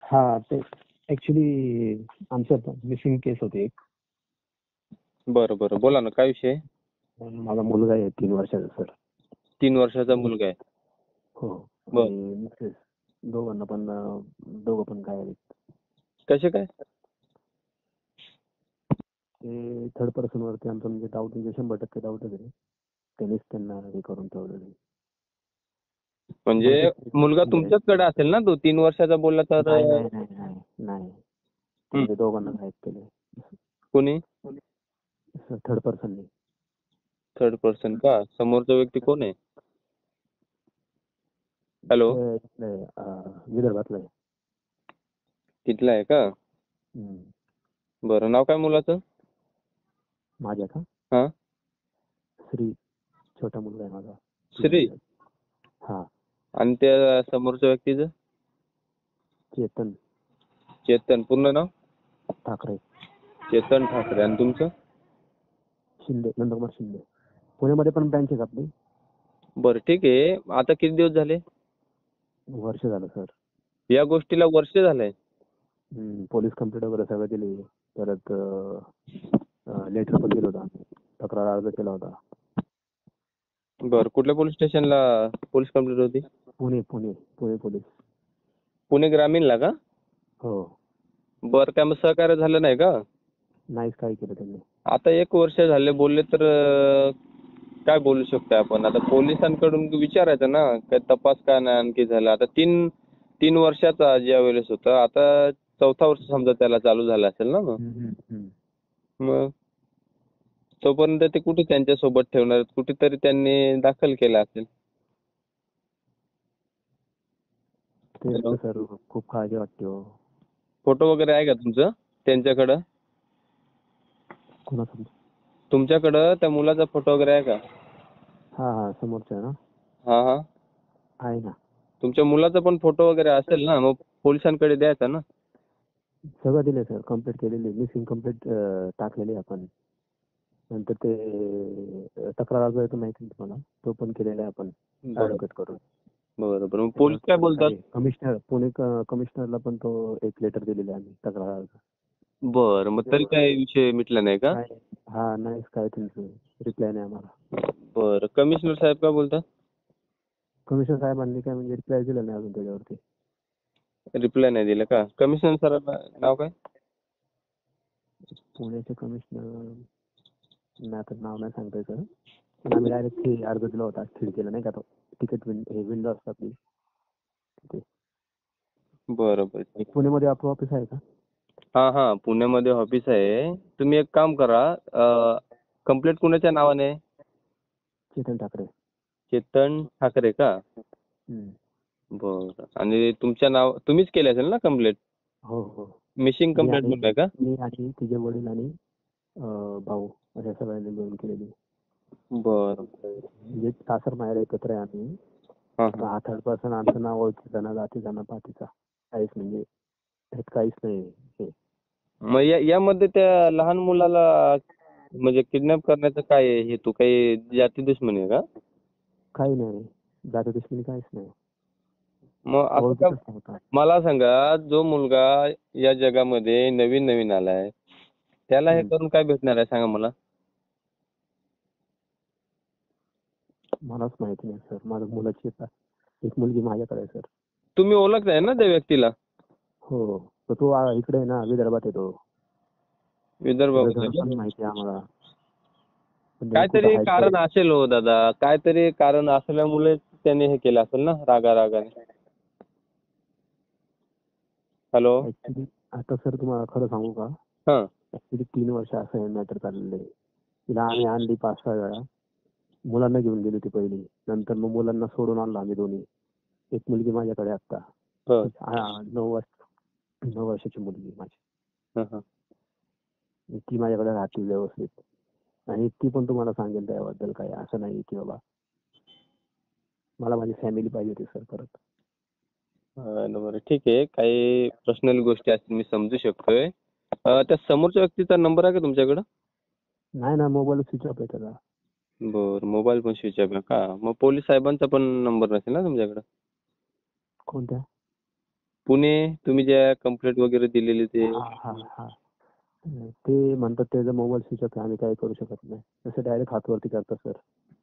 हा ते ऍक्च्युली आमच्यात मिसिंग केस होती एक. बरं बरं, बोला ना, काय विषय आहे? माझा मुलगा आहे 3 वर्षाचा सर. 3 वर्षाचा मुलगा आहे. हो. बर. आणि मिसेस दोघं पण काय आहेत. कसे काय? ते थर्ड पर्सन वरती आमचं म्हणजे डाऊट, म्हणजे 100% डाऊटच आहे. त्यांनीच त्यांना हे करून ठेवलेलं आहे. म्हणजे मुलगा तुमच्याचकडे असेल ना, तो 3 वर्षाचा बोलला तर? नाही नाही नाही नाही नाही. त्यांनी दोघांना गायब केले. कोणी? थर्ड पर्सनने. थर्ड पर्सन का? समोरचा व्यक्ती कोण आहे? हॅलो, विदर्भातला आहे. तिथला आहे का? हम्म. बरं, नाव काय मुलाचं? माझ्या का? हा, श्री. छोटा मुलगा आहे माझा. श्री. हा. आणि त्या समोरच्या व्यक्तीचं? चेतन चेतन. पूर्ण नाव? ठाकरे. चेतन ठाकरे. आणि तुमचं? शिंदे, नंदकुमार शिंदे. पुण्यामध्ये पण ब्रँच आहे आपली. बरं, ठीक आहे. आता किती दिवस झाले वर्ष झालं सर. या गोष्टीला? वर्ष झालंय? पोलीस कंप्लेंट वगैरे सगळं दिली. परत लेटर पण दिलं होतं. तक्रार अर्ज केला होता. बरं, कुठल्या पोलीस स्टेशनला पोलीस कंप्लेंट होती? पुणे पोलीस. पुणे ग्रामीणला का? हो. बरं, त्यामुळे सहकार्य झालं नाही का? नाहीच काय केलं त्यांनी. आता 1 वर्ष झाले बोलले तर काय बोलू शकतो आपण? आता पोलिसांकडून विचारायचं ना, काय तपास का नाही आणखी झाला? आता तीन वर्षाचा ज्या वेळेस होता, आता 4था वर्ष समजा त्याला चालू झाला असेल ना. मग तोपर्यंत ते कुठे त्यांच्यासोबत ठेवणार? कुठेतरी त्यांनी दाखल केला असेल. ते सर खूप काळजी वाटते हो. फोटो वगैरे आहे का तुमचं त्यांच्याकडं? कोणाचं? तुमच्याकडं त्या मुलाचा फोटो वगैरे आहे का? हा समोरचा ना. हा हा, आहे ना. तुमच्या मुलाचा पण फोटो वगैरे असेल ना, मग पोलिसांकडे द्यायचा ना. सगळं दिले सर. कंप्लीट केलेली. मिसिंग कंप्लीट टाकलेली आपण. नंतर ते तक्रार अर्ज आहे तो माहिती आहे तुम्हाला, तो पण केलेला आहे आपण ऍडव्होकेट करून. बरं बरं, मग पोलीस काय बोलतात? कमिशनर, पुणे कमिशनरला पण तो एक लेटर दिलेला आहे आम्ही, तक्रार अर्ज. बरं, मग तरी काय विषय मिटला नाही का? नाहीच काय त्यांचं रिप्लाय नाही आम्हाला. बरं, कमिशनर साहेब काय बोलतात? कमिशनर साहेबांनी काय म्हणजे रिप्लाय दिला नाही अजून त्याच्यावरती. रिप्लाय नाही दिला का? कमिशनर सरांना नाव काय? पुण्याचे कमिशनर आता नाव नाही सांगता येतं. पण आम्ही डायरेक्ट अर्ज दिला होता, खिडकीला नाही का, तो तिकीट विंडो असतात ती तिथे. बरं बरं. पुण्यामध्ये आपलं ऑफिस आहे का? हा हा, पुण्यामध्ये ऑफिस आहे. तुम्ही एक काम करा, कंप्लेंट कुणाच्या नावाने? चेतन ठाकरे. चेतन ठाकरे का? बरं, आणि तुमच्या नाव तुम्हीच केले असेल ना कंप्लेंट? हो हो. मिसिंग कंप्लेंट म्हणताय का? मी आणि तिचे वडील आणि भाऊ अशा सगळ्यांनी मिळून केलेली. बरं. म्हणजे सासर माहेर एकत्र आहे आम्ही. हा हा थर्ड पर्सन आमचं नाव ओळखीचा ना, जातीचा ना, पातीचा काहीच म्हणजे ह्यात काहीच नाही हे. मग यामध्ये त्या लहान मुलाला म्हणजे किडनॅप करण्याचा काय हेतू? काही जाती दुश्मनी आहे का? काही नाही, जाती दुश्मनी काहीच नाही. मग असं का? ओळखीचाच नव्हता. मला सांगा, जो मुलगा या जगामध्ये नवीन नवीन आलाय, त्याला हे करून काय भेटणार आहे सांगा मला? मलाच माहिती नाही सर. माझ्या मुलाची एक मुलगी माझ्याकडे आहे सर. तुम्ही ओळखताय ना त्या व्यक्तीला? हो. तर तो इकडे आहे ना, विदर्भात येतो. विदर्भामध्ये? पण माहिती आहे आम्हाला. काहीतरी कारण असेल हो दादा, काहीतरी कारण असल्यामुळे त्याने हे केलं असेल ना, रागाने. हॅलो. ऍक्च्युली आता सर तुम्हाला खरं सांगू का? हा. ऍक्च्युली 3 वर्ष असं हे मॅटर चाललेलं आहे. तिला आम्ही आणली 5-6 वेळा. मुलांना घेऊन गेली होती पहिली. नंतर मग मुलांना सोडून आणलं आम्ही दोन्ही. एक मुलगी माझ्याकडे आता. 9 वर्षाची मुलगी माझी. ती माझ्याकडे राहते व्यवस्थित. आणि ती पण तुम्हाला सांगेल त्याबद्दल काय, असं नाही की बाबा मला माझी फॅमिली पाहिजे होती सर परत. बरं, ठीक आहे. काही पर्सनल गोष्टी असतील मी समजू शकतोय. त्या समोरच्या व्यक्तीचा नंबर आहे का तुमच्याकडं? नाही ना, मोबाईल स्विच ऑफ आहे त्याचा. बरं, मोबाईल पण स्विच ऑफ आहे का? मग पोलीस साहेबांचा पण नंबर नसेल ना तुमच्याकडं? कोणत्या? पुणे तुम्ही ज्या कंप्लेंट वगैरे दिलेली ते हा हा हा ते म्हणतात त्याचा मोबाईल स्विच ऑफ आहे, आम्ही काही करू शकत नाही. तसं डायरेक्ट हातवरती करतात सर.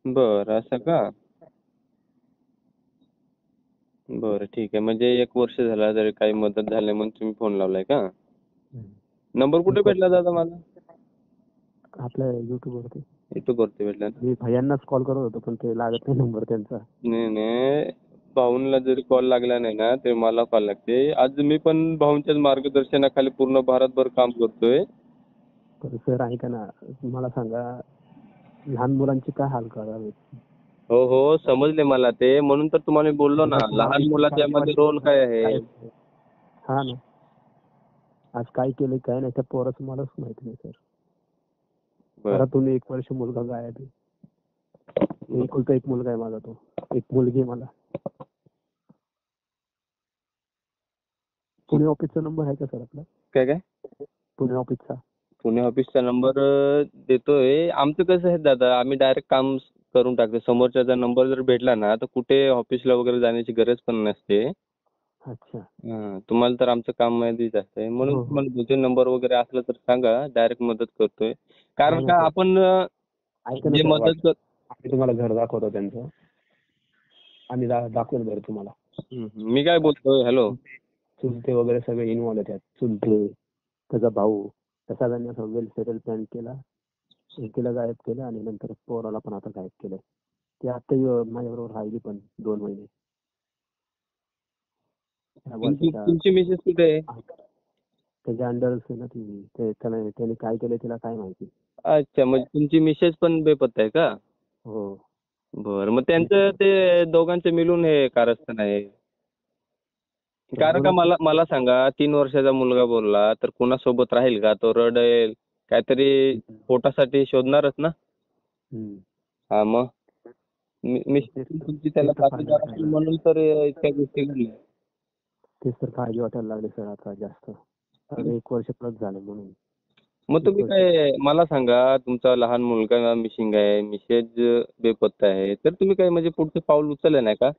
बरं असं का? बरं ठीक आहे. म्हणजे 1 वर्ष झाला जरी काही मदत झाली म्हणून तुम्ही फोन लावलाय का? नंबर कुठे भेटला दादा मला? आपल्या युट्यूब वरती. YouTube वरती भेटला ना? मी भैयांनाच कॉल करत होतो पण ते लागत नाही नंबर त्यांचा. नाही नाही, भाऊंना जरी कॉल लागला नाही ना तरी मला कॉल लागते. आज मी पण भाऊंच्याच मार्गदर्शनाखाली पूर्ण भारतभर काम करतोय. तर सर ऐका ना, मला सांगा लहान मुलांचे काय हाल करावे. हो हो, समजले मला ते. म्हणून तर तुम्हाला मी बोललो ना, मला तुम्हाला लहान इतकी मुलाच्या काळजी मध्ये वाटते रोल ना, काय आहे. काय हा ना, आज काय केलं काय नाही त्या पोराचं मलाच माहिती नाही सर. बरं. घरातून 1 वर्ष मुलगा गायब आहे. एकुलता एक मुलगा आहे माझा तो. एक मुलगी आहे मला. पुणे ऑफिसचा नंबर आहे का सर आपला? काय काय? पुणे ऑफिसचा. पुणे ऑफिसचा नंबर देतोय. आमचं कसं आहे दादा, आम्ही डायरेक्ट काम करून टाकतो. समोरच्याचा नंबर जर भेटला ना तर कुठे ऑफिसला वगैरे जाण्याची गरज पण नसते. अच्छा. तुम्हाला तर आमचं काम माहितीच आहे. म्हणून हो हो. तुम्हाला तुझे नंबर वगैरे असला तर सांगा, डायरेक्ट मदत करतोय. कारण नाही का ना सर, आपण ऐका ना जे सर, मदत कर आम्ही तुम्हाला घर दाखवतो त्यांचं. आम्ही दाखवेल बरं तुम्हाला. मी काय बोलतोय, हॅलो. चुलते वगैरे सगळे इन्व्हॉल्व आहेत त्यात. चुलते, त्याचा भाऊ, त्या सगळ्यांनी असं वेल सेटल प्लॅन केला. एकीला गायब केलं आणि नंतर पोराला पण आता गायब केलं. ती आता माझ्याबरोबर राहिली पण 2 महिने. त्या वर्षाच्या तुमची मिसेस कुठे आहे? त्याच्या अंडरच आहे ना ती. त्याने काय केलं तिला काय माहिती. अच्छा, म्हणजे तुमची मिसेस पण बेपत्ता आहे का? हो. बरं, मग त्यांचं ते दोघांचं मिळून हे कारस्थान आहे. कारण का मला मला सांगा, 3 वर्षाचा मुलगा बोलला तर कुणासोबत राहील का? तो रडेल, काहीतरी पोटासाठी शोधणारच ना. हा मग तुमची त्याला साथीदार असेल म्हणून तर इतक्या गोष्टी घडल्या. तेच तर काळजी वाटायला लागली सर आता जास्त. 1 वर्ष प्लस झालं म्हणून. मग तुम्ही काय मला सांगा, तुमचा लहान मुलगा मिसिंग आहे, मिसेस बेपत्ता आहे, तर तुम्ही काय म्हणजे पुढचं पाऊल उचललं नाही का?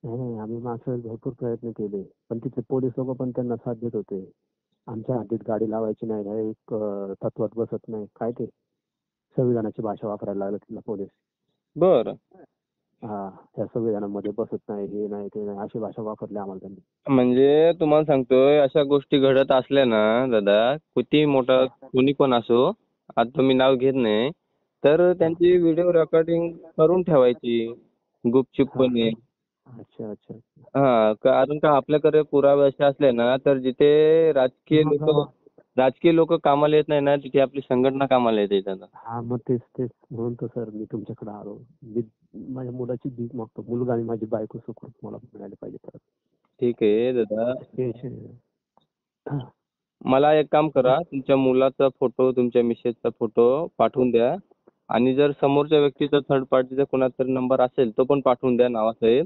नाही, आम्ही मागच्या वेळेस भरपूर प्रयत्न केले. पण तिथले पोलीस लोक पण त्यांना साथ देत होते. आमच्या हद्दीत गाडी लावायची नाही, हे एक तत्वात बसत नाही. काय ते संविधानाची भाषा वापरायला लागले तिथला पोलीस. बरं. हा, त्या संविधानामध्ये बसत नाही, हे नाही ते नाही अशी भाषा वापरली आम्हाला त्यांनी. म्हणजे तुम्हाला सांगतोय, अशा गोष्टी घडत असल्या ना दादा, किती मोठा कोणी पण असो, आता मी नाव घेत नाही, तर त्यांची व्हिडिओ रेकॉर्डिंग करून ठेवायची गुपचूपपणे. अच्छा अच्छा. कारण का आपल्याकडे पुरावे असे असले ना तर जिथे राजकीय लोक कामाला येत नाही ना, तिथे आपली संघटना कामाला येते दादा. हा मग तेच तेच म्हणून तर सर मी तुमच्याकडे आलो. मी माझ्या मुलाची भीक मागतो. मुलगा आणि माझी बायको सुखरूप मला मिळाली पाहिजे परत. ठीक आहे दादा, टेन्शन. मला एक काम करा, तुमच्या मुलाचा फोटो, तुमच्या मिसेसचा फोटो पाठवून द्या. आणि जर समोरच्या व्यक्तीचा थर्ड पार्टीचा कोणाचा तरी नंबर असेल तो पण पाठवून द्या नावासहित.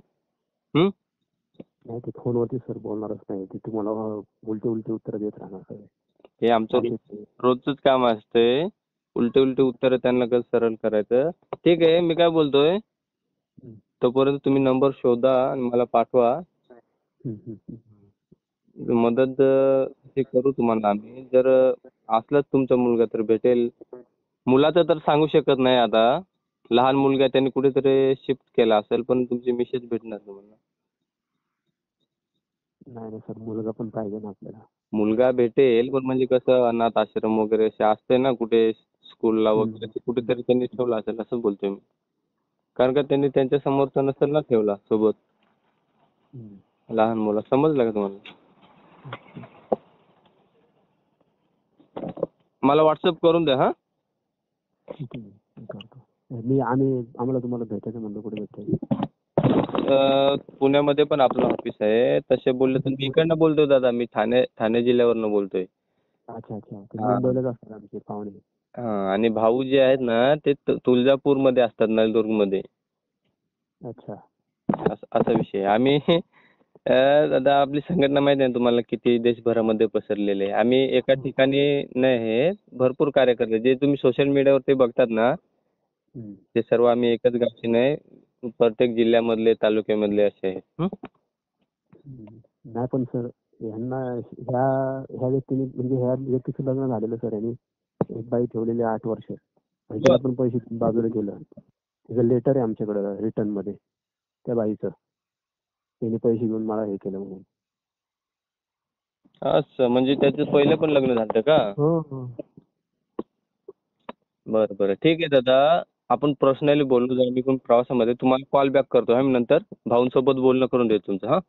नाही ते फोनवरती सर बोलणारच नाही. ते तुम्हाला उलटे उलटे उत्तर देत राहणार सर. हे आमचं रोजच काम असतंय. उलटे उलटे उत्तर त्यांना कसं सरळ करायचं. ठीक आहे, मी काय बोलतोय, तोपर्यंत तुम्ही नंबर शोधा आणि मला पाठवा. मदत हे करू तुम्हाला आम्ही. जर असलाच तुमचा मुलगा तर भेटेल. मुलाचं तर सांगू शकत नाही आता. लहान मुलगा आहे, त्यांनी कुठेतरी शिफ्ट केला असेल, पण तुमची मिसेस भेटणार तुम्हाला. नाही ना सर, मुलगा पण पाहिजे ना आपल्याला. मुलगा भेटेल, पण म्हणजे कसं अनाथ आश्रम वगैरे असे असते ना कुठे स्कूलला वगैरे, कुठेतरी त्यांनी ठेवला असेल असं बोलतोय मी. कारण का त्यांनी त्यांच्या समोरचा नसेल ना ठेवला सोबत लहान मुलं. समजलं का तुम्हाला? मला व्हॉट्सअप करून द्या. हा, ठीक आहे करतो. आम्हाला तुम्हाला भेटायचं म्हणलं कुठे भेटतंय? पुण्यामध्ये पण आपलं ऑफिस आहे. तसे बोलले तर मी इकडनं बोलतोय दादा. मी ठाणे जिल्ह्यावरनं बोलतोय. अच्छा अच्छा. ते मुंबईलाच असतात आमचे पाहुणे. आणि भाऊ जे आहेत ना ते तुळजापूरमध्ये असतात, नळदुर्गमध्ये. अच्छा. असा विषय आहे. आम्ही दादा, आपली संघटना माहिती आहे तुम्हाला किती देशभरामध्ये पसरलेली आहे. आम्ही एका ठिकाणी नाही, हे भरपूर कार्यकर्ते जे तुम्ही सोशल मीडियावरती बघतात ना ते सर्व आम्ही एकच गावचे नाही, प्रत्येक जिल्ह्यामधले तालुक्यामधले असे आहेत. नाही पण सर ह्यांना ह्या ह्या व्यक्तीने म्हणजे ह्या व्यक्तीचं लग्न झालेलं सर यांनी एक बाई ठेवलेली 8 वर्ष आणि तिला पण पैसे देऊन बाजूला केलं. तिचं लेटर आहे आमच्याकडे रिटर्न मध्ये त्या बाईचं. त्यांनी पैसे घेऊन मला हे केलं म्हणून. असं म्हणजे त्याचं पहिलं पण लग्न झालं का? हो हो. बरं बरं ठीक आहे दादा. आपण पर्सनली बोलू जरा मी पण प्रवासामध्ये तुम्हाला कॉल बॅक करतो हा मी नंतर. भाऊंसोबत बोलणं करून देतो तुमचं हा.